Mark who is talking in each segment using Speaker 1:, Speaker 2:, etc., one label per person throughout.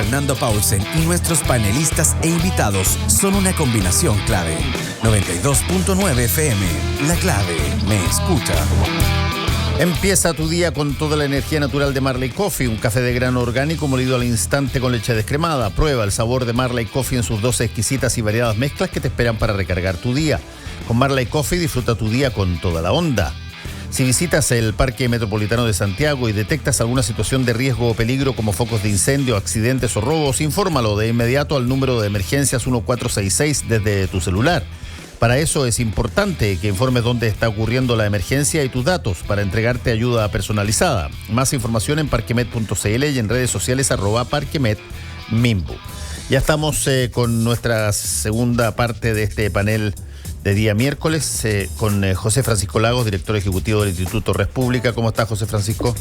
Speaker 1: Fernando Paulsen y nuestros panelistas e invitados son una combinación clave. 92.9 FM, la clave, me escucha.
Speaker 2: Empieza tu día con toda la energía natural de Marley Coffee, un café de grano orgánico molido al instante con leche descremada. Prueba el sabor de Marley Coffee en sus 12 exquisitas y variadas mezclas que te esperan para recargar tu día. Con Marley Coffee disfruta tu día con toda la onda. Si visitas el Parque Metropolitano de Santiago y detectas alguna situación de riesgo o peligro como focos de incendio, accidentes o robos, infórmalo de inmediato al número de emergencias 1466 desde tu celular. Para eso es importante que informes dónde está ocurriendo la emergencia y tus datos para entregarte ayuda personalizada. Más información en parquemet.cl y en redes sociales @parquemetmimbu. Ya estamos con nuestra segunda parte de este panel de día miércoles con José Francisco Lagos, director ejecutivo del Instituto Res Pública. ¿Cómo está, José Francisco?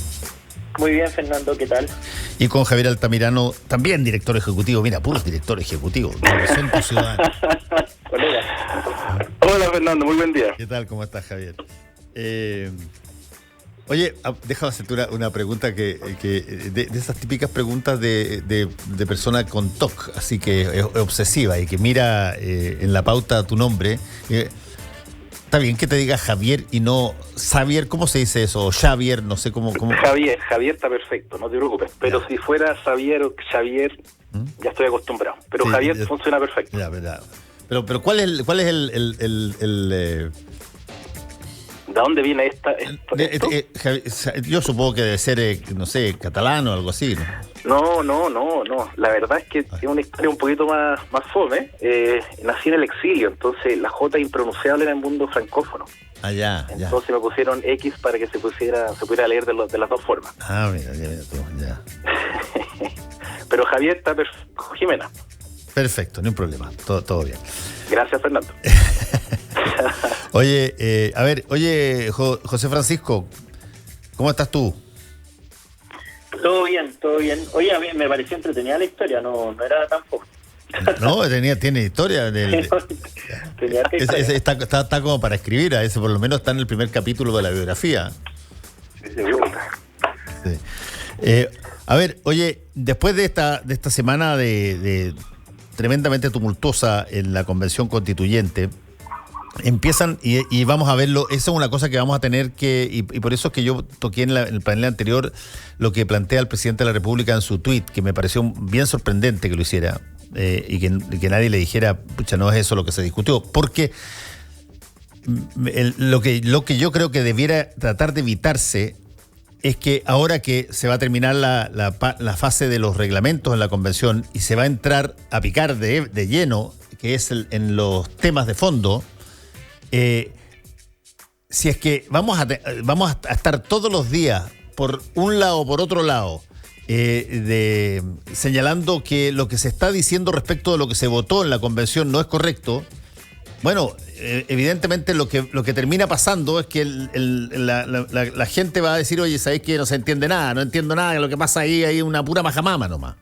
Speaker 3: Muy bien, Fernando, ¿qué tal?
Speaker 2: Y con Javier Altamirano, también director ejecutivo. Mira, puros director ejecutivo. Centro Ciudadano.
Speaker 4: Hola, Fernando, muy buen día.
Speaker 2: ¿Qué tal? ¿Cómo estás, Javier? Oye, déjame hacerte una pregunta que de esas típicas preguntas de persona con TOC, así que es obsesiva y que mira en la pauta tu nombre. Está bien que te diga Javier y no Xavier, ¿cómo se dice eso? O Xavier, no sé cómo.
Speaker 4: Javier está perfecto, no te preocupes. Pero ya, si fuera Xavier o Xavier, ya estoy acostumbrado. Pero sí, Javier funciona perfecto.
Speaker 2: Ya, verdad. Pero ¿cuál es el
Speaker 4: ¿de dónde viene esto?
Speaker 2: Yo supongo que debe ser, no sé, catalán o algo así,
Speaker 4: ¿no? No. La verdad es que tiene una historia un poquito más fome. Nací en el exilio, entonces la J es impronunciable en el mundo francófono.
Speaker 2: Ya.
Speaker 4: Entonces me pusieron X para que se pudiera leer de las dos formas.
Speaker 2: Mira ya.
Speaker 4: Pero Javier está perfecto. Jimena.
Speaker 2: Perfecto, no hay problema. Todo bien.
Speaker 4: Gracias, Fernando.
Speaker 2: Oye, José Francisco, ¿cómo estás tú?
Speaker 3: Todo bien. Oye, a mí me pareció entretenida la historia, no era tan poco.
Speaker 2: No, tiene historia. Está como para escribir, a ese por lo menos está en el primer capítulo de la biografía.
Speaker 4: Sí, seguro.
Speaker 2: Sí. A ver, oye, después de esta semana de tremendamente tumultuosa en la Convención Constituyente, empiezan, y vamos a verlo, eso es una cosa que vamos a tener que, y por eso es que yo toqué en el panel anterior lo que plantea el presidente de la República en su tuit, que me pareció bien sorprendente que lo hiciera, y que nadie le dijera, pucha, no es eso lo que se discutió, porque lo que yo creo que debiera tratar de evitarse es que ahora que se va a terminar la fase de los reglamentos en la Convención y se va a entrar a picar de lleno, que es en los temas de fondo, si es que vamos a estar todos los días por un lado o por otro lado señalando que lo que se está diciendo respecto de lo que se votó en la Convención no es correcto, bueno, evidentemente lo que termina pasando es que la gente va a decir, oye, ¿sabés qué? No se entiende nada, no entiendo nada, lo que pasa ahí hay una pura majamama nomás.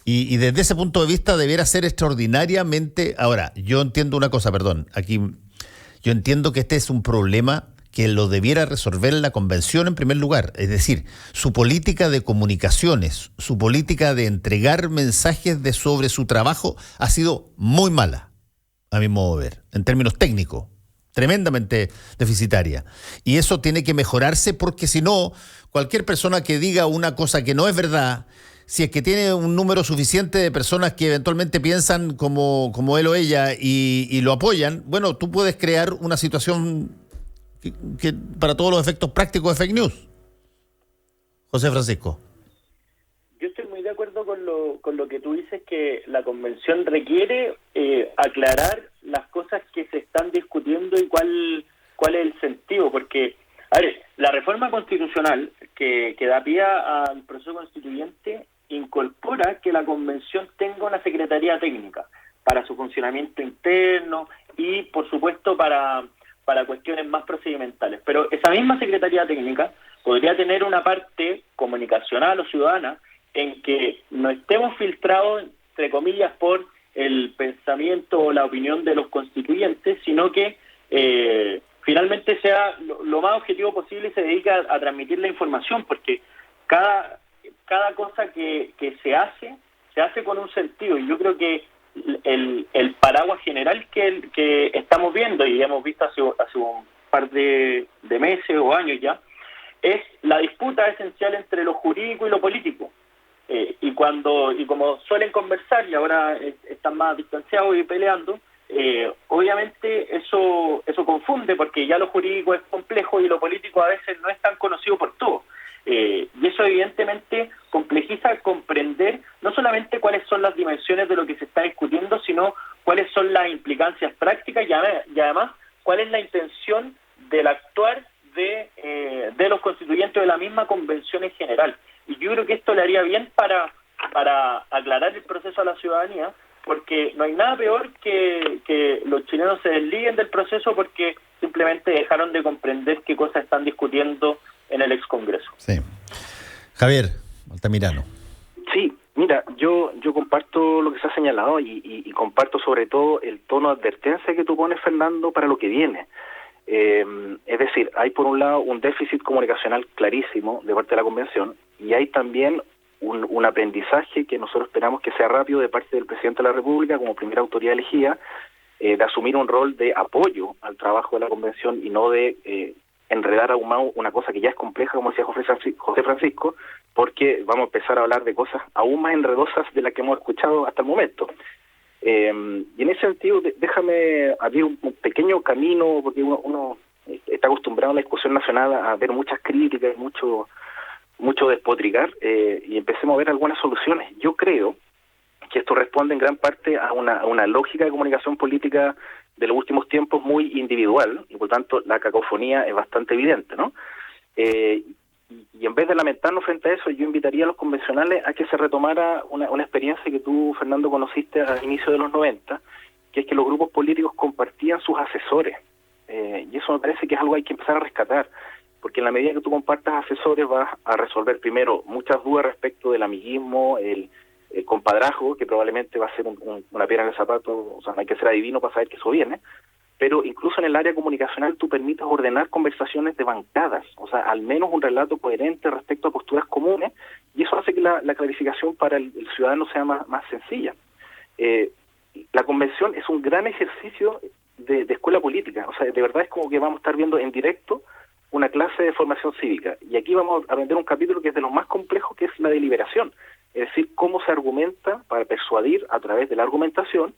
Speaker 2: Y desde ese punto de vista debiera ser extraordinariamente... Ahora, yo entiendo una cosa, aquí yo entiendo que este es un problema que lo debiera resolver la Convención en primer lugar. Es decir, su política de comunicaciones, su política de entregar mensajes sobre su trabajo ha sido muy mala, a mi modo de ver, en términos técnicos, tremendamente deficitaria. Y eso tiene que mejorarse porque si no, cualquier persona que diga una cosa que no es verdad, si es que tiene un número suficiente de personas que eventualmente piensan como él o ella y lo apoyan, bueno, tú puedes crear una situación que para todos los efectos prácticos de fake news. José Francisco.
Speaker 3: Yo estoy muy de acuerdo con lo que tú dices, que la Convención requiere aclarar las cosas que se están discutiendo y cuál es el sentido, porque, a ver, la reforma constitucional que da pie al proceso constituyente incorpora que la Convención tenga una secretaría técnica para su funcionamiento interno y, por supuesto, para cuestiones más procedimentales. Pero esa misma secretaría técnica podría tener una parte comunicacional o ciudadana en que no estemos filtrados, entre comillas, por el pensamiento o la opinión de los constituyentes, sino que finalmente sea lo más objetivo posible y se dedique a transmitir la información, porque cada cosa que se hace se hace con un sentido, y yo creo que el paraguas general que estamos viendo y hemos visto hace un par de meses o años ya, es la disputa esencial entre lo jurídico y lo político. Y como suelen conversar y ahora están más distanciados y peleando, obviamente eso confunde, porque ya lo jurídico es complejo y lo político a veces no es tan conocido por todos. Y eso evidentemente complejiza comprender no solamente cuáles son las dimensiones de lo que se está discutiendo, sino cuáles son las implicancias prácticas y además cuál es la intención del actuar de los constituyentes de la misma convención en general. Y yo creo que esto le haría bien para aclarar el proceso a la ciudadanía, porque no hay nada peor que los chilenos se desliguen del proceso porque simplemente dejaron de comprender qué cosas están discutiendo en el excongreso.
Speaker 2: Sí. Javier Altamirano.
Speaker 4: Sí, mira, yo comparto lo que se ha señalado y comparto sobre todo el tono de advertencia que tú pones, Fernando, para lo que viene. Es decir, hay por un lado un déficit comunicacional clarísimo de parte de la Convención y hay también un aprendizaje que nosotros esperamos que sea rápido de parte del Presidente de la República como primera autoridad elegida, de asumir un rol de apoyo al trabajo de la Convención y no de enredar aún más una cosa que ya es compleja, como decía José Francisco, porque vamos a empezar a hablar de cosas aún más enredosas de las que hemos escuchado hasta el momento. Y en ese sentido, déjame abrir un pequeño camino, porque uno está acostumbrado en la discusión nacional a ver muchas críticas, mucho despotricar, y empecemos a ver algunas soluciones. Yo creo que esto responde en gran parte a una lógica de comunicación política de los últimos tiempos muy individual, y por tanto la cacofonía es bastante evidente, ¿no? Y en vez de lamentarnos frente a eso, yo invitaría a los convencionales a que se retomara una experiencia que tú, Fernando, conociste al inicio de los 90, que es que los grupos políticos compartían sus asesores, y eso me parece que es algo que hay que empezar a rescatar, porque en la medida que tú compartas asesores vas a resolver primero muchas dudas respecto del amiguismo, el compadrazgo, que probablemente va a ser una piedra en el zapato, o sea, no hay que ser adivino para saber que eso viene, pero incluso en el área comunicacional tú permites ordenar conversaciones de bancadas, o sea, al menos un relato coherente respecto a posturas comunes, y eso hace que la clarificación para el ciudadano sea más sencilla. La convención es un gran ejercicio de escuela política, o sea, de verdad es como que vamos a estar viendo en directo una clase de formación cívica, y aquí vamos a aprender un capítulo que es de los más complejos, que es la deliberación, es decir, cómo se argumenta para persuadir a través de la argumentación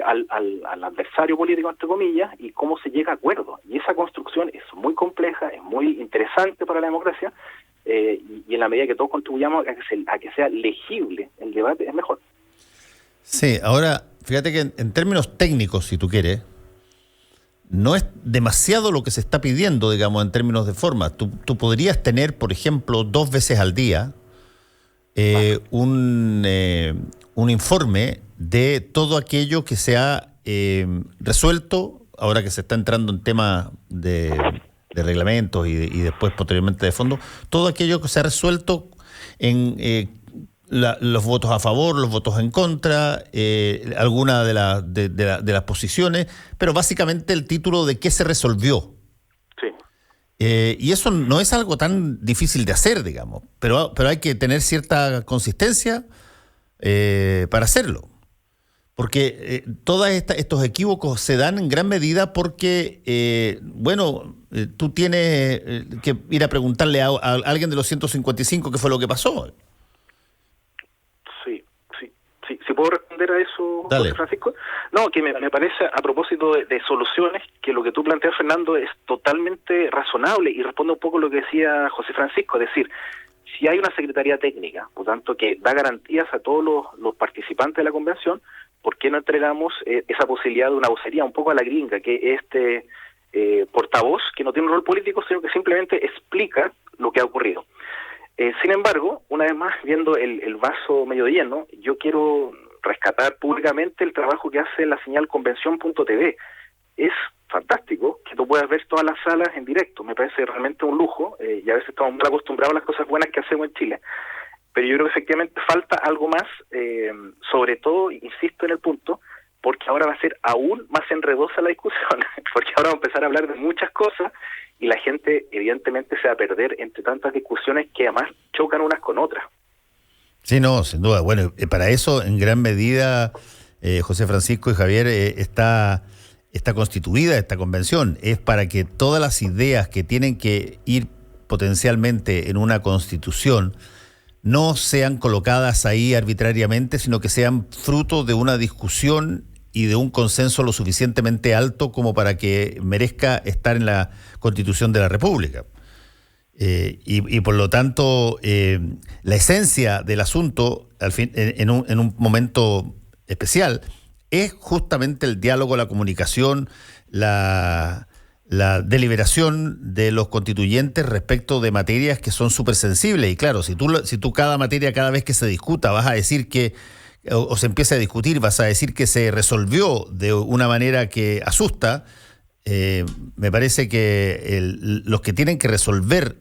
Speaker 4: al adversario político, entre comillas, y cómo se llega a acuerdo. Y esa construcción es muy compleja, es muy interesante para la democracia, y en la medida que todos contribuyamos a que sea legible el debate, es mejor.
Speaker 2: Sí, ahora, fíjate que en términos técnicos, si tú quieres, no es demasiado lo que se está pidiendo, digamos, en términos de forma. Tú podrías tener, por ejemplo, 2 veces al día un informe de todo aquello que se ha resuelto, ahora que se está entrando en temas de reglamentos y después posteriormente de fondo, todo aquello que se ha resuelto en los votos a favor, los votos en contra, alguna de las posiciones, pero básicamente el título de qué se resolvió. Y eso no es algo tan difícil de hacer, digamos, pero hay que tener cierta consistencia para hacerlo. Porque todos estos equívocos se dan en gran medida porque, tú tienes que ir a preguntarle a alguien de los 155 qué fue lo que pasó.
Speaker 4: Sí, ¿puedo responder a eso,
Speaker 2: Dale.
Speaker 4: José Francisco? No, que me parece, a propósito de soluciones, que lo que tú planteas, Fernando, es totalmente razonable y responde un poco a lo que decía José Francisco, es decir, si hay una secretaría técnica, por tanto, que da garantías a todos los participantes de la convención, ¿por qué no entregamos esa posibilidad de una vocería un poco a la gringa, que portavoz, que no tiene un rol político, sino que simplemente explica lo que ha ocurrido? Sin embargo, una vez más, viendo el vaso medio lleno, yo quiero rescatar públicamente el trabajo que hace la señal convención.tv. Es fantástico que tú puedas ver todas las salas en directo, me parece realmente un lujo, y a veces estamos muy acostumbrados a las cosas buenas que hacemos en Chile, pero yo creo que efectivamente falta algo más, sobre todo, insisto en el punto, porque ahora va a ser aún más enredosa la discusión, porque ahora vamos a empezar a hablar de muchas cosas, y la gente evidentemente se va a perder entre tantas discusiones que además chocan unas con otras.
Speaker 2: Sí, no, sin duda. Bueno, para eso, en gran medida, José Francisco y Javier, está constituida esta convención. Es para que todas las ideas que tienen que ir potencialmente en una constitución no sean colocadas ahí arbitrariamente, sino que sean fruto de una discusión y de un consenso lo suficientemente alto como para que merezca estar en la Constitución de la República. Y por lo tanto, la esencia del asunto, al fin, en un momento especial, es justamente el diálogo, la comunicación, la deliberación de los constituyentes respecto de materias que son súper sensibles. Y claro, si tú cada materia, cada vez que se discuta, vas a decir que, o se empieza a discutir, vas a decir que se resolvió de una manera que asusta. Me parece que los que tienen que resolver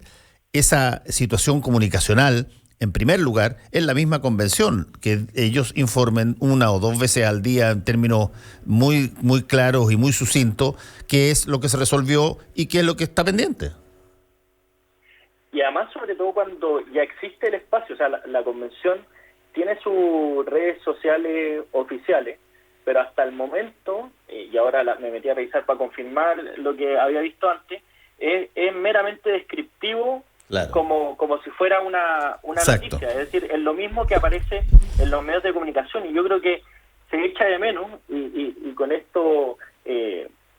Speaker 2: esa situación comunicacional, en primer lugar, es la misma convención, que ellos informen 1 o 2 veces al día en términos muy, muy claros y muy sucintos qué es lo que se resolvió y qué es lo que está pendiente.
Speaker 3: Y además, sobre todo cuando ya existe el espacio, o sea, la convención tiene sus redes sociales oficiales, pero hasta el momento, y ahora me metí a revisar para confirmar lo que había visto antes, es meramente descriptivo. Claro. Como si fuera una noticia, es decir, es lo mismo que aparece en los medios de comunicación, y yo creo que se echa de menos, y con esto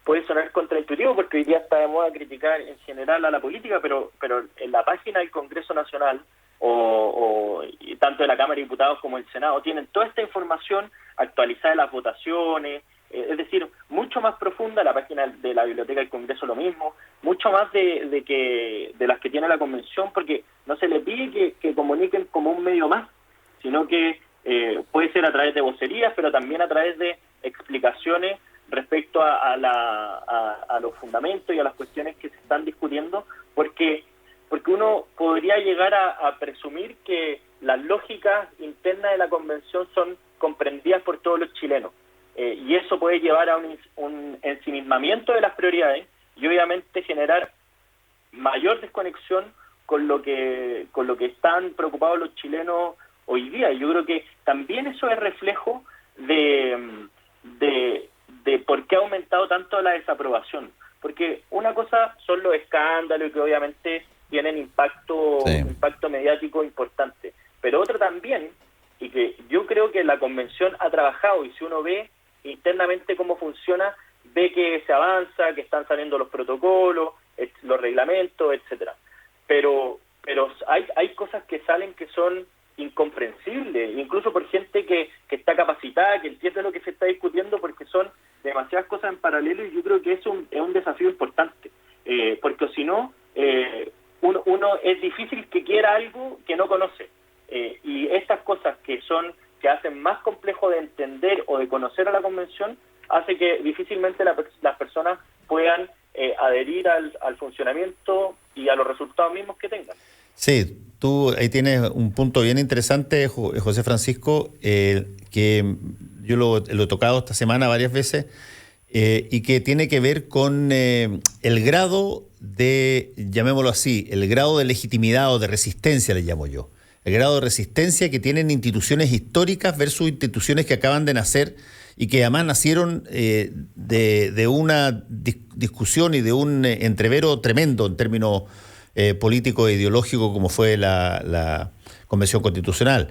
Speaker 3: puede sonar contraintuitivo porque hoy día está de moda criticar en general a la política, pero en la página del Congreso Nacional y tanto de la Cámara de Diputados como del Senado tienen toda esta información actualizada de las votaciones, es decir, mucho más profunda. La página de la Biblioteca del Congreso lo mismo, mucho más de las que tiene la Convención, porque no se les pide que comuniquen como un medio más, sino que puede ser a través de vocerías, pero también a través de explicaciones respecto a los fundamentos y a las cuestiones que se están discutiendo, porque uno podría llegar a presumir que las lógicas internas de la Convención son comprendidas por todos los chilenos. Y eso puede llevar a un ensimismamiento de las prioridades y obviamente generar mayor desconexión con lo que están preocupados los chilenos hoy día. Y yo creo que también eso es reflejo de por qué ha aumentado tanto la desaprobación. Porque una cosa son los escándalos que obviamente tienen impacto mediático importante, pero otra también, y que yo creo que la Convención ha trabajado, y si uno ve internamente cómo funciona, ve que se avanza, que están saliendo los protocolos, los reglamentos, etcétera. Pero hay cosas que salen que son incomprensibles, incluso por gente que está capacitada, que entiende lo que se está discutiendo, porque son demasiadas cosas en paralelo, y yo creo que es un desafío importante, porque si no, uno es difícil que quiera algo que no conoce, y estas cosas que hacen más complejo de entender o de conocer a la Convención, hace que difícilmente las personas puedan adherir al funcionamiento y a los resultados mismos que tengan.
Speaker 2: Sí, tú ahí tienes un punto bien interesante, José Francisco, que yo lo he tocado esta semana varias veces, y que tiene que ver con el grado de, llamémoslo así, el grado de legitimidad o de resistencia, le llamo yo. El grado de resistencia que tienen instituciones históricas versus instituciones que acaban de nacer y que además nacieron de una discusión y de un entrevero tremendo en términos político e ideológico, como fue la Convención Constitucional.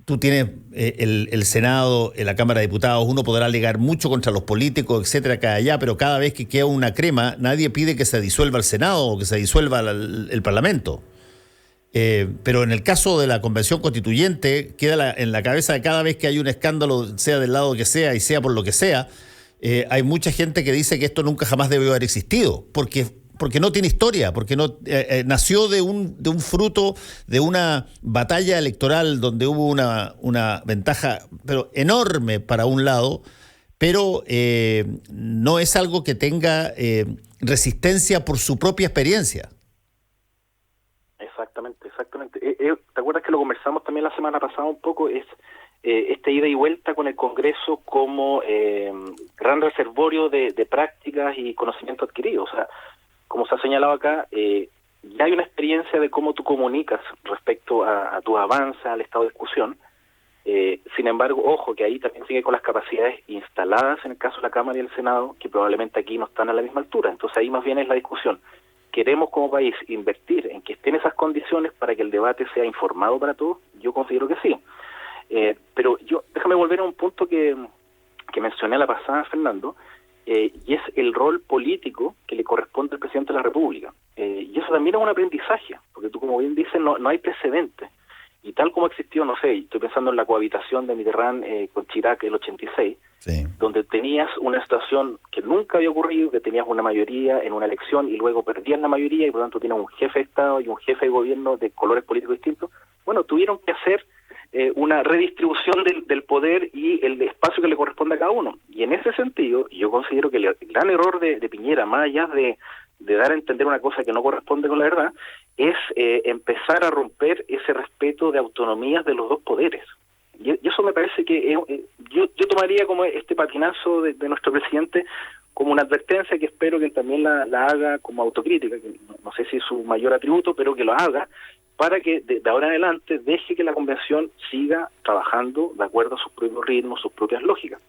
Speaker 2: Tú tienes el Senado, la Cámara de Diputados, uno podrá alegar mucho contra los políticos, etcétera, acá allá, pero cada vez que queda una crema, nadie pide que se disuelva el Senado o que se disuelva el Parlamento. Pero en el caso de la Convención Constituyente, queda en la cabeza de cada vez que hay un escándalo, sea del lado que sea y sea por lo que sea, hay mucha gente que dice que esto nunca jamás debió haber existido, porque no tiene historia, porque no nació de un fruto de una batalla electoral donde hubo una ventaja pero enorme para un lado, pero no es algo que tenga resistencia por su propia experiencia.
Speaker 4: Exactamente. ¿Te acuerdas que lo conversamos también la semana pasada un poco? Es esta ida y vuelta con el Congreso como gran reservorio de prácticas y conocimiento adquirido. O sea, como se ha señalado acá, ya hay una experiencia de cómo tú comunicas respecto a tu avance al estado de discusión. Sin embargo, ojo, que ahí también sigue con las capacidades instaladas en el caso de la Cámara y el Senado, que probablemente aquí no están a la misma altura. Entonces ahí más bien es la discusión. ¿Queremos como país invertir en que estén esas condiciones para que el debate sea informado para todos? Yo considero que sí. Pero déjame volver a un punto que mencioné a la pasada, Fernando, y es el rol político que le corresponde al presidente de la República. Y eso también es un aprendizaje, porque tú, como bien dices, no hay precedentes. Y tal como existió, no sé, estoy pensando en la cohabitación de Mitterrand con Chirac el 86,
Speaker 2: Sí.
Speaker 4: donde tenías una situación que nunca había ocurrido, que tenías una mayoría en una elección y luego perdías la mayoría y por lo tanto tienes un jefe de Estado y un jefe de gobierno de colores políticos distintos. Bueno, tuvieron que hacer una redistribución del poder y el espacio que le corresponde a cada uno. Y en ese sentido, yo considero que el gran error de Piñera, más allá de dar a entender una cosa que no corresponde con la verdad, es empezar a romper ese respeto de autonomías de los dos poderes. Y eso me parece que yo tomaría como este patinazo de nuestro presidente como una advertencia que espero que él también la haga como autocrítica, que no sé si es su mayor atributo, pero que lo haga para que de ahora en adelante deje que la convención siga trabajando de acuerdo a sus propios ritmos, sus propias lógicas.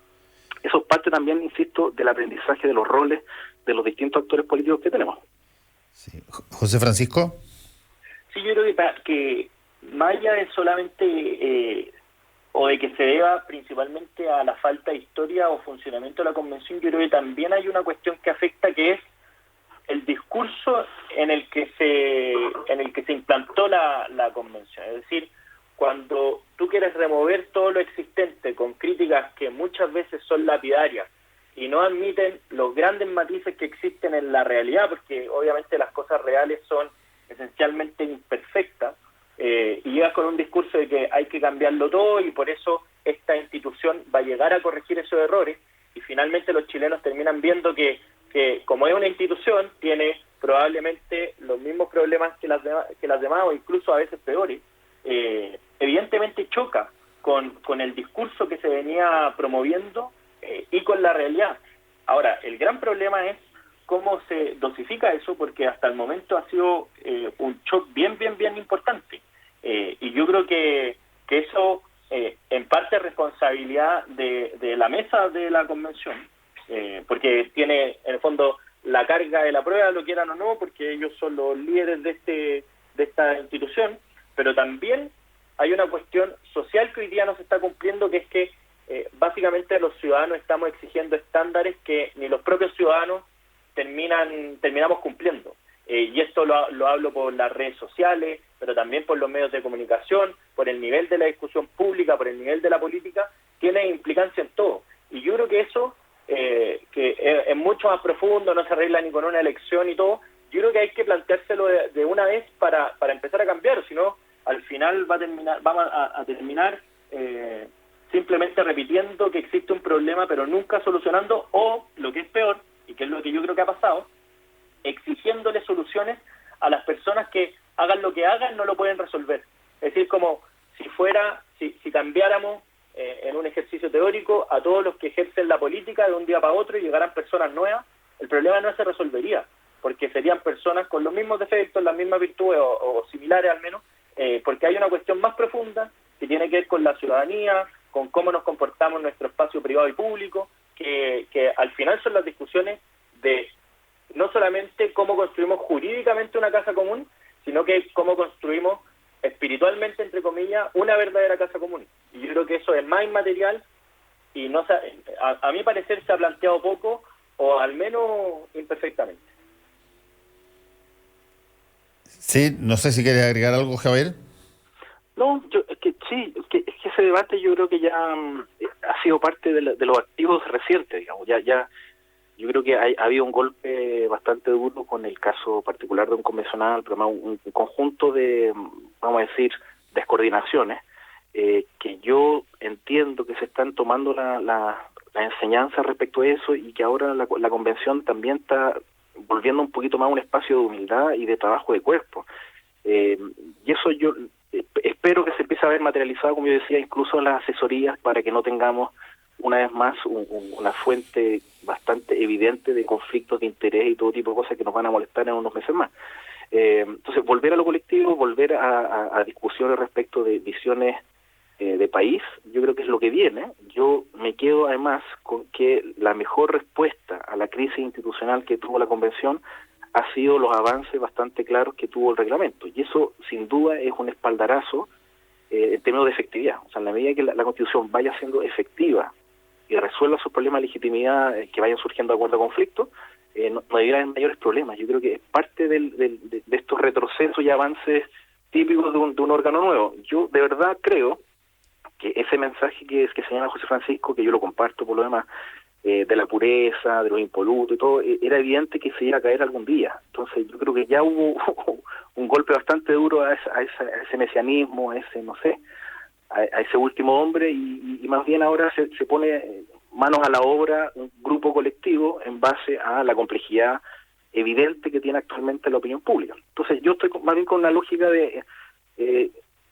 Speaker 4: Eso es parte también, insisto, del aprendizaje de los roles de los distintos actores políticos que tenemos.
Speaker 2: Sí. José Francisco.
Speaker 3: Sí, yo creo que más allá de solamente o de que se deba principalmente a la falta de historia o funcionamiento de la convención, yo creo que también hay una cuestión que afecta, que es el discurso en el que se implantó la convención. Es decir, cuando tú quieres remover todo lo existente con críticas que muchas veces son lapidarias y no admiten los grandes matices que existen en la realidad, porque obviamente las cosas reales son esencialmente imperfectas, y llegas con un discurso de que hay que cambiarlo todo y por eso esta institución va a llegar a corregir esos errores, y finalmente los chilenos terminan viendo que como es una institución, tiene probablemente los mismos problemas que las demás o incluso a veces peores. Evidentemente choca con el discurso que se venía promoviendo y con la realidad. Ahora, el gran problema es cómo se dosifica eso, porque hasta el momento ha sido un shock bien importante. Y yo creo que eso en parte es responsabilidad de la mesa de la convención, porque tiene en el fondo la carga de la prueba, lo quieran o no, porque ellos son los líderes de esta institución, pero también hay una cuestión social que hoy día no se está cumpliendo, que es que básicamente los ciudadanos estamos exigiendo estándares que ni los propios ciudadanos terminamos cumpliendo. Y esto lo hablo por las redes sociales, pero también por los medios de comunicación, por el nivel de la discusión pública, por el nivel de la política, tiene implicancia en todo. Y yo creo que eso, que es mucho más profundo, no se arregla ni con una elección y todo, yo creo que hay que planteárselo de una vez para empezar a cambiar, si no, al final vamos a terminar simplemente repitiendo que existe un problema, pero nunca solucionando, o lo que es peor, y que es lo que yo creo que ha pasado, exigiéndole soluciones a las personas que hagan lo que hagan, no lo pueden resolver. Es decir, como si cambiáramos en un ejercicio teórico a todos los que ejercen la política de un día para otro y llegaran personas nuevas, el problema no se resolvería, porque serían personas con los mismos defectos, las mismas virtudes o similares al menos, porque hay una cuestión más profunda que tiene que ver con la ciudadanía, con cómo nos comportamos en nuestro espacio privado y público, que al final son las discusiones de no solamente cómo construimos jurídicamente una casa común, sino que cómo construimos espiritualmente, entre comillas, una verdadera casa común. Y yo creo que eso es más inmaterial y a mi parecer se ha planteado poco, o al menos imperfectamente.
Speaker 2: Sí, no sé si quieres agregar algo, Javier.
Speaker 4: No, es que ese debate yo creo que ya ha sido parte de los activos recientes, digamos. Ya yo creo que ha habido un golpe bastante duro con el caso particular de un convencional, pero más un conjunto de, vamos a decir, descoordinaciones, que yo entiendo que se están tomando la enseñanza respecto a eso, y que ahora la convención también está volviendo un poquito más un espacio de humildad y de trabajo de cuerpo. Y eso yo espero que se empiece a ver materializado, como yo decía, incluso en las asesorías, para que no tengamos una vez más una fuente bastante evidente de conflictos de interés y todo tipo de cosas que nos van a molestar en unos meses más. Entonces, volver a lo colectivo, volver a discusiones respecto de visiones de país, yo creo que es lo que viene. Yo me quedo además con que la mejor respuesta a la crisis institucional que tuvo la convención ha sido los avances bastante claros que tuvo el reglamento, y eso sin duda es un espaldarazo en términos de efectividad. O sea, en la medida que la Constitución vaya siendo efectiva y resuelva sus problemas de legitimidad que vayan surgiendo de acuerdo a conflictos, no debería haber mayores problemas. Yo creo que es parte de estos retrocesos y avances típicos de un órgano nuevo. Yo de verdad creo que ese mensaje que señala José Francisco, que yo lo comparto por lo demás, de la pureza, de los impolutos y todo, era evidente que se iba a caer algún día. Entonces yo creo que ya hubo un golpe bastante duro a ese mesianismo, a ese, no sé, a ese último hombre, y más bien ahora se pone manos a la obra un grupo colectivo en base a la complejidad evidente que tiene actualmente la opinión pública. Entonces yo estoy más bien con una lógica de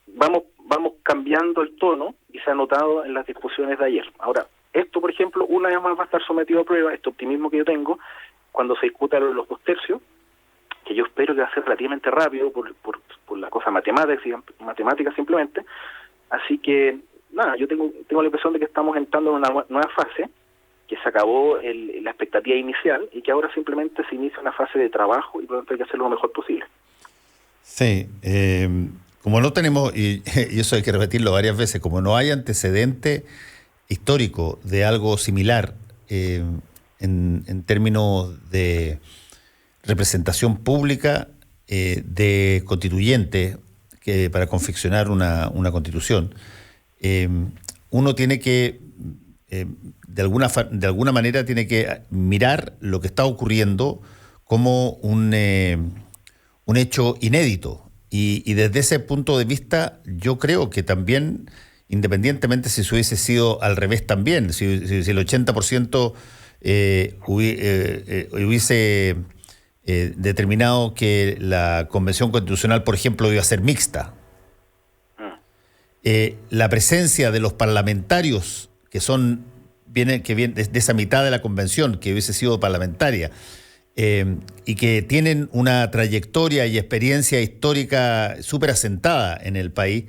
Speaker 4: vamos cambiando el tono, y se ha notado en las discusiones de ayer. Ahora, esto, por ejemplo, una vez más va a estar sometido a prueba, este optimismo que yo tengo, cuando se discuta los 2 tercios, que yo espero que va a ser relativamente rápido por la cosa matemática simplemente. Así que, nada, yo tengo la impresión de que estamos entrando en una nueva fase, que se acabó la expectativa inicial, y que ahora simplemente se inicia una fase de trabajo, y por lo tanto hay que hacerlo lo mejor posible.
Speaker 2: Sí, como no tenemos, y eso hay que repetirlo varias veces, como no hay antecedente histórico de algo similar en términos de representación pública de constituyentes para confeccionar una constitución, uno tiene que, de alguna manera, tiene que mirar lo que está ocurriendo como un hecho inédito. Y desde ese punto de vista, yo creo que también, independientemente si hubiese sido al revés también, si el 80% hubiese determinado que la Convención Constitucional, por ejemplo, iba a ser mixta, la presencia de los parlamentarios que vienen de esa mitad de la Convención, que hubiese sido parlamentaria, y que tienen una trayectoria y experiencia histórica súper asentada en el país,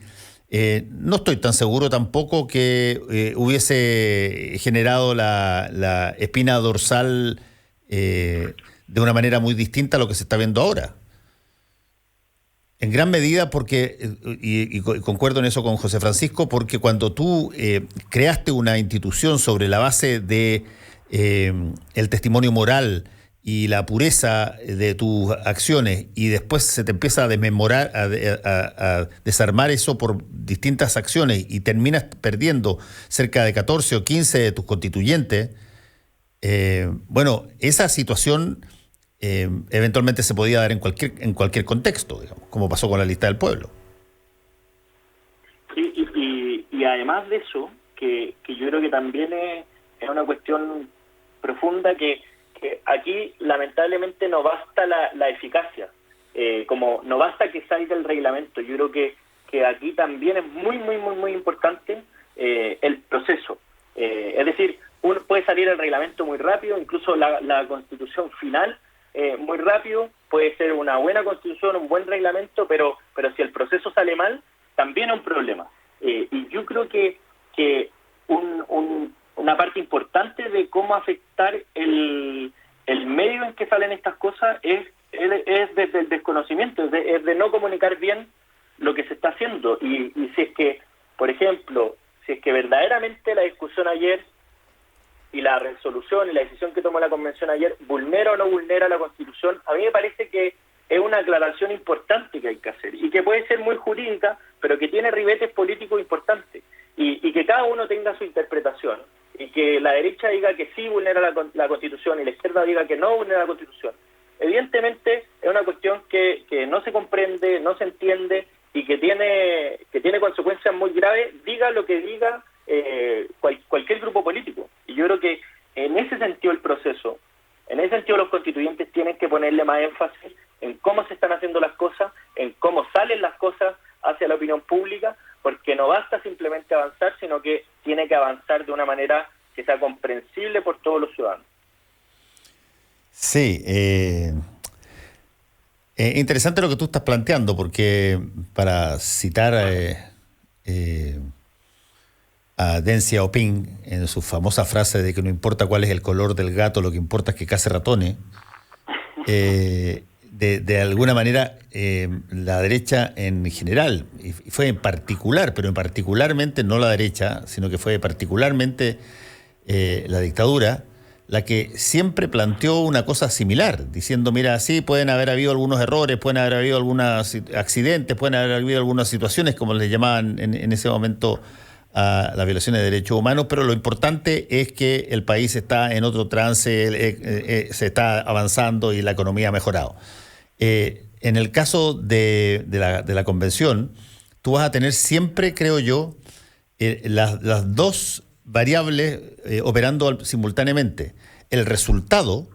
Speaker 2: no estoy tan seguro tampoco que hubiese generado la espina dorsal de una manera muy distinta a lo que se está viendo ahora. En gran medida porque, y concuerdo en eso con José Francisco, porque cuando tú creaste una institución sobre la base de el testimonio moral y la pureza de tus acciones, y después se te empieza a desmemorar, a desarmar eso por distintas acciones, y terminas perdiendo cerca de 14 o 15 de tus constituyentes, bueno, esa situación eventualmente se podía dar en cualquier contexto, digamos, como pasó con la lista del pueblo.
Speaker 3: Y además de eso, que yo creo que también es una cuestión profunda, que aquí lamentablemente no basta la eficacia, como no basta que salga el reglamento. Yo creo que aquí también es muy importante el proceso. Es decir, uno puede salir el reglamento muy rápido, incluso la constitución final muy rápido, puede ser una buena constitución, un buen reglamento, pero si el proceso sale mal, también es un problema. Y yo creo que una parte importante de cómo afectar el medio en que salen estas cosas es desde el desconocimiento, es de no comunicar bien lo que se está haciendo. Y si es que, por ejemplo, si es que verdaderamente la discusión ayer y la resolución y la decisión que tomó la Convención ayer vulnera o no vulnera la Constitución, a mí me parece que es una aclaración importante que hay que hacer, y que puede ser muy jurídica, pero que tiene ribetes políticos importantes, y que cada uno tenga su interpretación, y que la derecha diga que sí vulnera la Constitución y la izquierda diga que no vulnera la Constitución. Evidentemente es una cuestión que no se comprende, no se entiende, y que tiene consecuencias muy graves, diga lo que diga cualquier grupo político. Y yo creo que en ese sentido el proceso, en ese sentido los constituyentes tienen que ponerle más énfasis en cómo se están haciendo las cosas, en cómo salen las cosas hacia la opinión pública, porque no basta simplemente avanzar, sino que tiene que avanzar de una manera que sea comprensible por todos los ciudadanos.
Speaker 2: Sí, Interesante lo que tú estás planteando, porque para citar a Deng Xiaoping en su famosa frase de que no importa cuál es el color del gato, lo que importa es que case ratones, de alguna manera la derecha en general, y fue en particular, pero en particularmente no la derecha, sino que fue particularmente la dictadura, la que siempre planteó una cosa similar, diciendo, mira, sí, pueden haber habido algunos errores, pueden haber habido algunos accidentes, pueden haber habido algunas situaciones, como les llamaban en ese momento a las violaciones de derechos humanos, pero lo importante es que el país está en otro trance, se está avanzando y la economía ha mejorado. En el caso de la convención, tú vas a tener siempre, creo yo, las dos variables operando simultáneamente. El resultado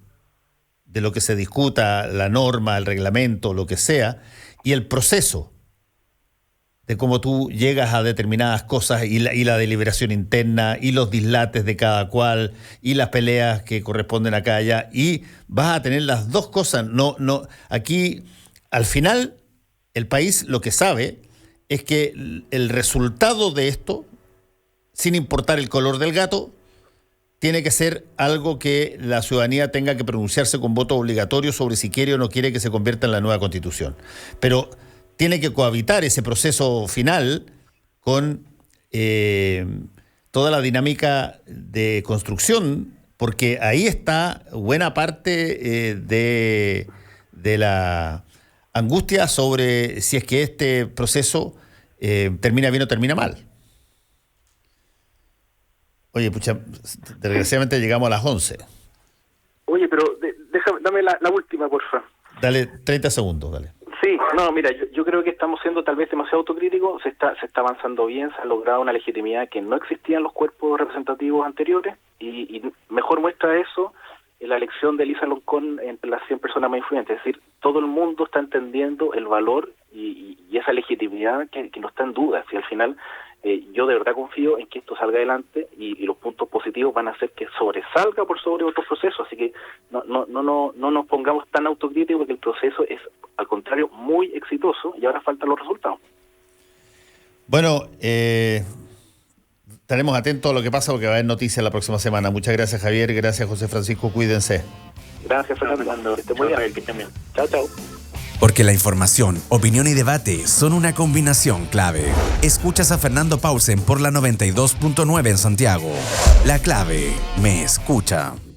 Speaker 2: de lo que se discuta, la norma, el reglamento, lo que sea, y el proceso de cómo tú llegas a determinadas cosas y la deliberación interna y los dislates de cada cual y las peleas que corresponden acá y allá, y vas a tener las dos cosas. Aquí, al final, el país lo que sabe es que el resultado de esto, sin importar el color del gato, tiene que ser algo que la ciudadanía tenga que pronunciarse con voto obligatorio sobre si quiere o no quiere que se convierta en la nueva Constitución. Pero tiene que cohabitar ese proceso final con toda la dinámica de construcción, porque ahí está buena parte de la angustia sobre si es que este proceso termina bien o termina mal. Oye, pucha, desgraciadamente llegamos a las 11.
Speaker 4: Oye, pero dame la última, porfa.
Speaker 2: Dale 30 segundos, dale.
Speaker 4: Sí, no, mira, yo creo que estamos siendo tal vez demasiado autocríticos, se está avanzando bien, se ha logrado una legitimidad que no existía en los cuerpos representativos anteriores, y mejor muestra eso en la elección de Elisa Loncón entre las 100 personas más influyentes. Es decir, todo el mundo está entendiendo el valor y esa legitimidad que no está en duda. Si al final yo de verdad confío en que esto salga adelante y los puntos positivos van a hacer que sobresalga por sobre otros procesos. Así que no nos pongamos tan autocríticos, porque el proceso es, al contrario, muy exitoso y ahora faltan los resultados.
Speaker 2: Bueno, estaremos atentos a lo que pasa, porque va a haber noticias la próxima semana. Muchas gracias, Javier. Gracias, José Francisco. Cuídense.
Speaker 4: Gracias, Fernando. Que esté muy bien. Chao, chao.
Speaker 1: Porque la información, opinión y debate son una combinación clave. Escuchas a Fernando Paulsen por la 92.9 en Santiago. La Clave me escucha.